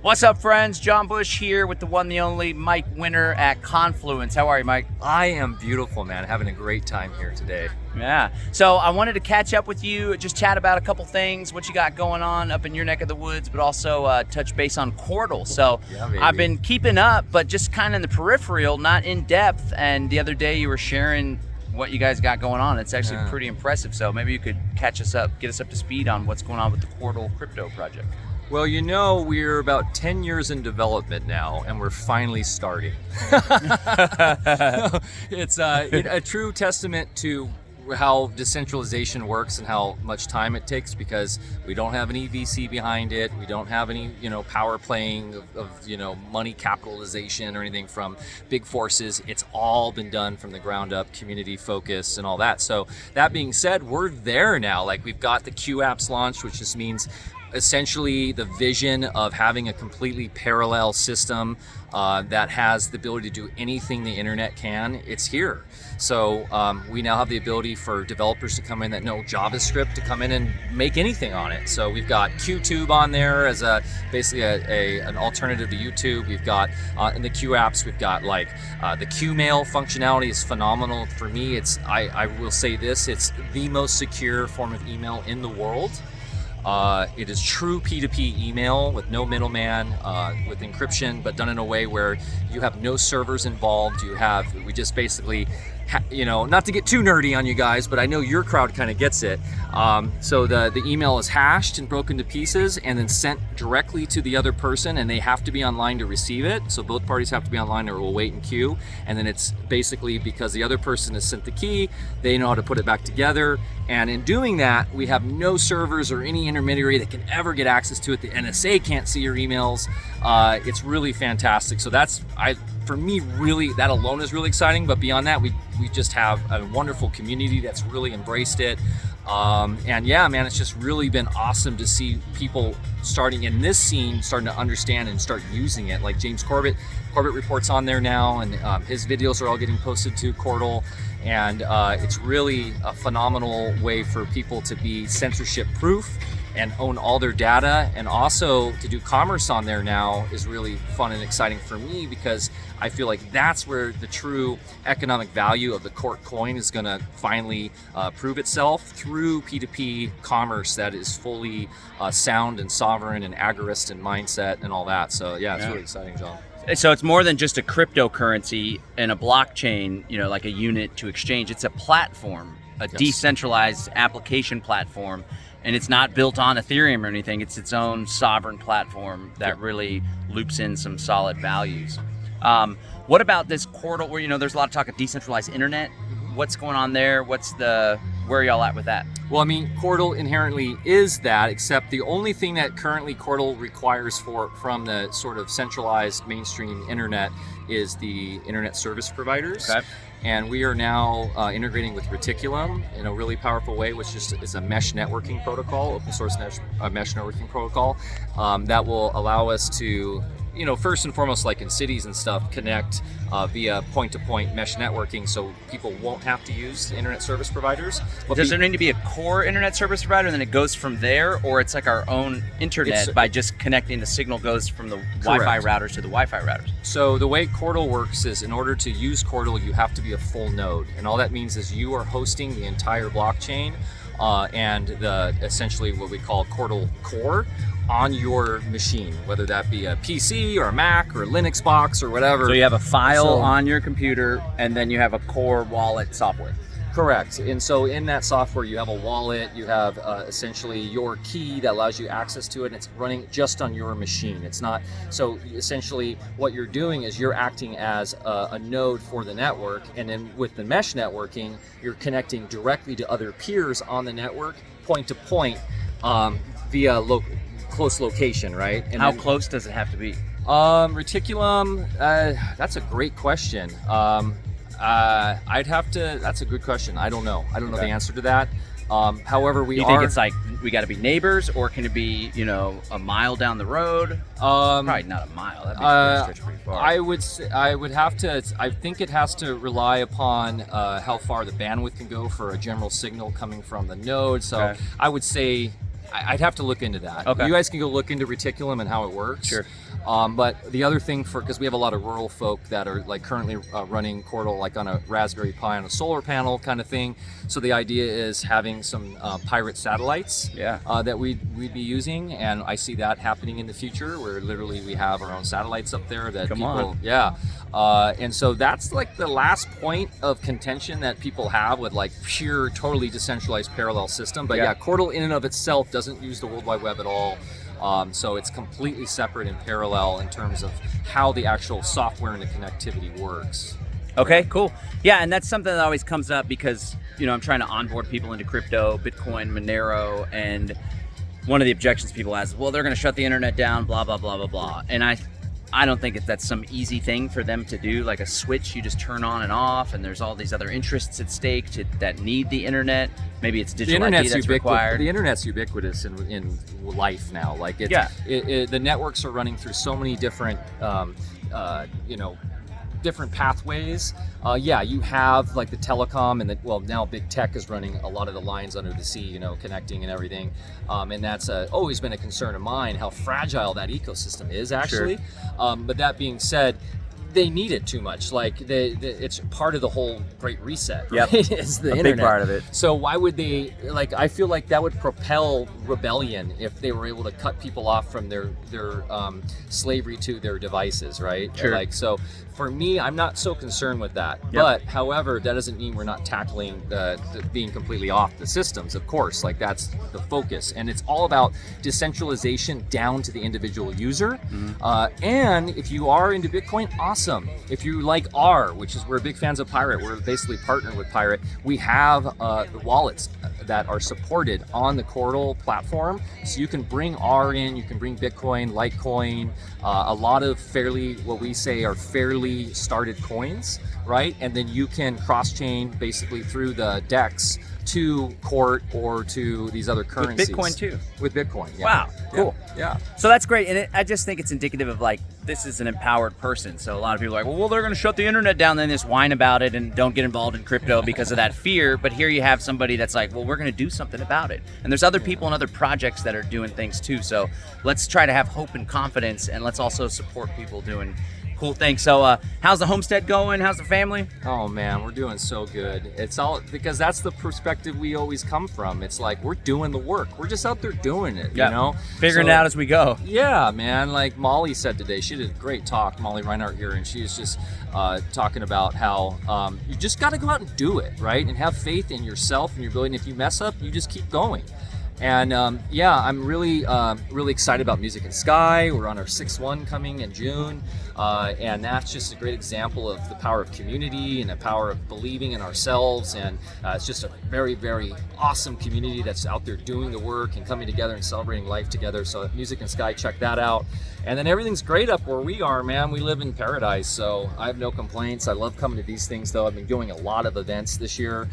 What's up, friends? John Bush here with the one, the only Mike Winter at Confluence. How are you, Mike? I am beautiful, man. Having a great time here today. Yeah. So I wanted to catch up with you, just chat about a couple things, what you got going on up in your neck of the woods, but also touch base on Qortal. So Yeah, baby. I've been keeping up, but just kind of in the peripheral, not in depth. And the other day you were sharing what you guys got going on. It's actually pretty impressive. So maybe you could catch us up, get us up to speed on what's going on with the Qortal crypto project. Well, you know, we're about 10 years in development now, and we're finally starting. It's a true testament to how decentralization works and how much time it takes, because we don't have any VC behind it. We don't have any, power playing of money capitalization or anything from big forces. It's all been done from the ground up, community focus and all that. So that being said, we're there now. Like, we've got the Q apps launched, which just means essentially the vision of having a completely parallel system that has the ability to do anything the internet can. It's here. So we now have the ability for developers to come in that know JavaScript to come in and make anything on it. So we've got QTube on there as basically an alternative to YouTube. We've got in the Q apps, we've got like the Qmail functionality is phenomenal. For me, I will say this, it's the most secure form of email in the world. It is true P2P email with no middleman, with encryption, but done in a way where you have no servers involved. We just basically, not to get too nerdy on you guys, but I know your crowd kind of gets it. So the email is hashed and broken to pieces and then sent directly to the other person, and they have to be online to receive it. So both parties have to be online or we'll wait in queue. And then it's basically because the other person has sent the key, they know how to put it back together. And in doing that, we have no servers or any intermediary that can ever get access to it. The NSA can't see your emails. It's really fantastic. So for me, really, that alone is really exciting. But beyond that, we just have a wonderful community that's really embraced it. And yeah, man, it's just really been awesome to see people starting in this scene, starting to understand and start using it. Like James Corbett reports on there now, and his videos are all getting posted to Qortal. And it's really a phenomenal way for people to be censorship proof and own all their data, and also to do commerce on there now is really fun and exciting for me, because I feel like that's where the true economic value of the Qort coin is going to finally prove itself through P2P commerce that is fully sound and sovereign and agorist in mindset and all that. So yeah, it's really exciting, John. So it's more than just a cryptocurrency and a blockchain, like a unit to exchange. It's a platform, a decentralized application platform. And it's not built on Ethereum or anything. It's its own sovereign platform that really loops in some solid values. What about this Qortal, where there's a lot of talk of decentralized internet? What's going on there? Where are y'all at with that? Well, I mean, Qortal inherently is that, except the only thing that currently Qortal requires from the sort of centralized mainstream internet is the internet service providers. Okay. And we are now integrating with Reticulum in a really powerful way, which is a mesh networking protocol, open source mesh networking protocol that will allow us to, first and foremost, like in cities and stuff, connect via point-to-point mesh networking, so people won't have to use internet service providers. But does there need to be a core internet service provider, and then it goes from there, or it's like our own internet by just connecting the signal goes from the Wi-Fi routers to the Wi-Fi routers? So the way Qortal works is, in order to use Qortal, you have to be a full node, and all that means is you are hosting the entire blockchain and essentially what we call Qortal core on your machine, whether that be a PC or a Mac or a Linux box or whatever. So you have a file on your computer, and then you have a core wallet software. Correct. And so in that software, you have a wallet, you have essentially your key that allows you access to it, and it's running just on your machine. It's not, so essentially what you're doing is you're acting as a node for the network, and then with the mesh networking, you're connecting directly to other peers on the network, point to point, via close location, right? And how close does it have to be? Reticulum, that's a great question. That's a good question. I don't know. I don't know the answer to that. However, you think it's like we got to be neighbors, or can it be, a mile down the road? Probably not a mile. That'd be pretty far. I think it has to rely upon how far the bandwidth can go for a general signal coming from the node. So I would say I'd have to look into that. Okay. You guys can go look into Reticulum and how it works. Sure. But the other thing, because we have a lot of rural folk that are like currently running Qortal like on a Raspberry Pi on a solar panel kind of thing. So the idea is having some pirate satellites that we'd be using, and I see that happening in the future, where literally we have our own satellites up there that and so that's like the last point of contention that people have with like pure, totally decentralized parallel system. But Qortal in and of itself doesn't use the World Wide Web at all. So it's completely separate and parallel in terms of how the actual software and the connectivity works. Okay, cool. Yeah, and that's something that always comes up because, I'm trying to onboard people into crypto, Bitcoin, Monero, and one of the objections people have is, well, they're going to shut the internet down, blah, blah, blah, blah, blah. And I don't think that's some easy thing for them to do, like a switch you just turn on and off, and there's all these other interests at stake that need the internet. Maybe it's digital ID that's required. The internet's ubiquitous in life now. Like the networks are running through so many different, different pathways. You have like the telecom and now big tech is running a lot of the lines under the sea, connecting and everything. And that's always been a concern of mine, how fragile that ecosystem is actually. Sure. But that being said, they need it too much. Like it's part of the whole Great Reset. Right? Yep. It's the internet. Big part of it. So why would they I feel like that would propel rebellion if they were able to cut people off from their slavery to their devices, right? Sure. So for me, I'm not so concerned with that. Yep. But however, that doesn't mean we're not tackling the being completely off the systems. Of course, like that's the focus, and it's all about decentralization down to the individual user. Mm-hmm. And if you are into Bitcoin, awesome. If you like R, which is we're big fans of Pirate, we're basically partnered with Pirate. We have the wallets that are supported on the Qortal platform, so you can bring R in, you can bring Bitcoin, Litecoin, a lot of what we say are fairly started coins, right? And then you can cross-chain basically through the DEX to Qort or to these other currencies. With Bitcoin too? With Bitcoin, yeah. Wow, cool. Yeah. So that's great, and I just think it's indicative of like, this is an empowered person. So a lot of people are like, well, they're going to shut the internet down, then just whine about it and don't get involved in crypto because of that fear. But here you have somebody that's like, well, we're going to do something about it. And there's other people and other projects that are doing things too. So let's try to have hope and confidence, and let's also support people doing cool things. So how's the homestead going? How's the family? Oh man, we're doing so good. It's all because that's the perspective we always come from. It's like we're doing the work. We're just out there doing it, Figuring it out as we go. Yeah, man. Like Molly said today, she did a great talk, Molly Reinhardt here, and she was just talking about how you just got to go out and do it, right? And have faith in yourself and your ability. And if you mess up, you just keep going. And I'm really excited about Music and Sky. We're on our 6th one coming in June. And that's just a great example of the power of community and the power of believing in ourselves. And it's just a very, very awesome community that's out there doing the work and coming together and celebrating life together. So Music and Sky, check that out. And then everything's great up where we are, man. We live in paradise, so I have no complaints. I love coming to these things, though. I've been doing a lot of events this year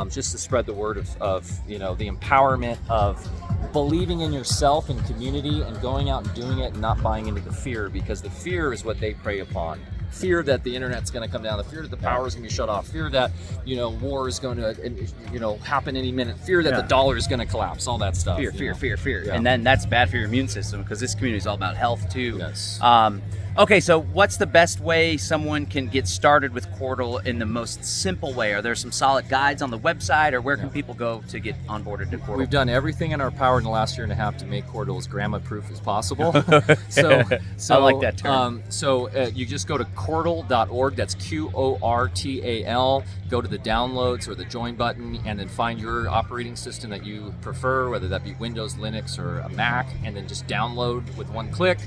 just to spread the word of the empowerment of believing in yourself and community and going out and doing it and not buying into the fear, because the fear is what they prey upon. Fear that the internet's going to come down, the fear that the power is going to be shut off, fear that war is going to happen any minute, fear that the dollar is going to collapse, all that stuff. Fear. Yeah. And then that's bad for your immune system, because this community is all about health too. Yes. Okay, so what's the best way someone can get started with Qortal in the most simple way? Are there some solid guides on the website, or where can people go to get onboarded to Qortal? We've done everything in our power in the last year and a half to make Qortal as grandma-proof as possible. so I like that term. You just go to Qortal.org. That's Qortal. Go to the downloads or the join button, and then find your operating system that you prefer, whether that be Windows, Linux, or a Mac, and then just download with one click.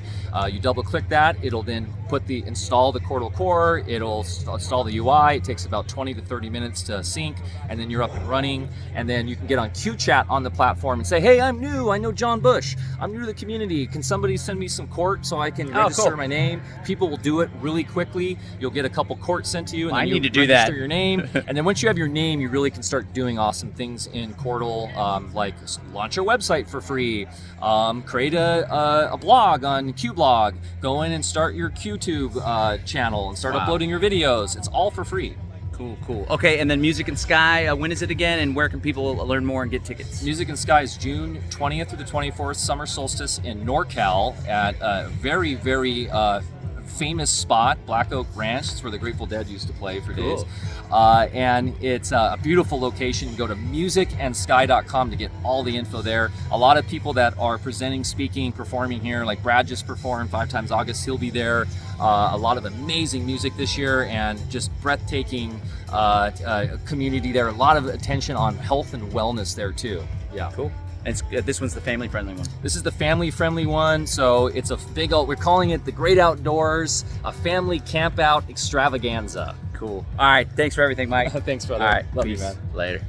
You double-click that. It'll then install the Qortal core. It'll install the UI. It takes about 20 to 30 minutes to sync, and then you're up and running. And then you can get on QChat on the platform and say, hey, I'm new. I know John Bush. I'm new to the community. Can somebody send me some Qort so I can register my name? People will do it really quickly. You'll get a couple Qort sent to you, and then you register your name. And then once you have your name, you really can start doing awesome things in Qortal, like launch your website for free, create a blog on Qblog, go in and start your QTube channel and start uploading your videos. It's all for free. Cool. Okay, and then Music and Sky, when is it again, and where can people learn more and get tickets? Music and Sky is June 20th through the 24th, summer solstice in NorCal at a very, very famous spot, Black Oak Ranch. It's where the Grateful Dead used to play for days. And it's a beautiful location. You can go to musicandsky.com to get all the info there. A lot of people that are presenting, speaking, performing here, like Brad just performed 5 times August, he'll be there. A lot of amazing music this year and just breathtaking community there. A lot of attention on health and wellness there too. Yeah. Cool. And this one's the family-friendly one. This is the family-friendly one, so it's a big old, we're calling it the Great Outdoors, a family camp out extravaganza. Cool. All right, thanks for everything, Mike. Thanks, brother. All right, Love peace. you, man. Later.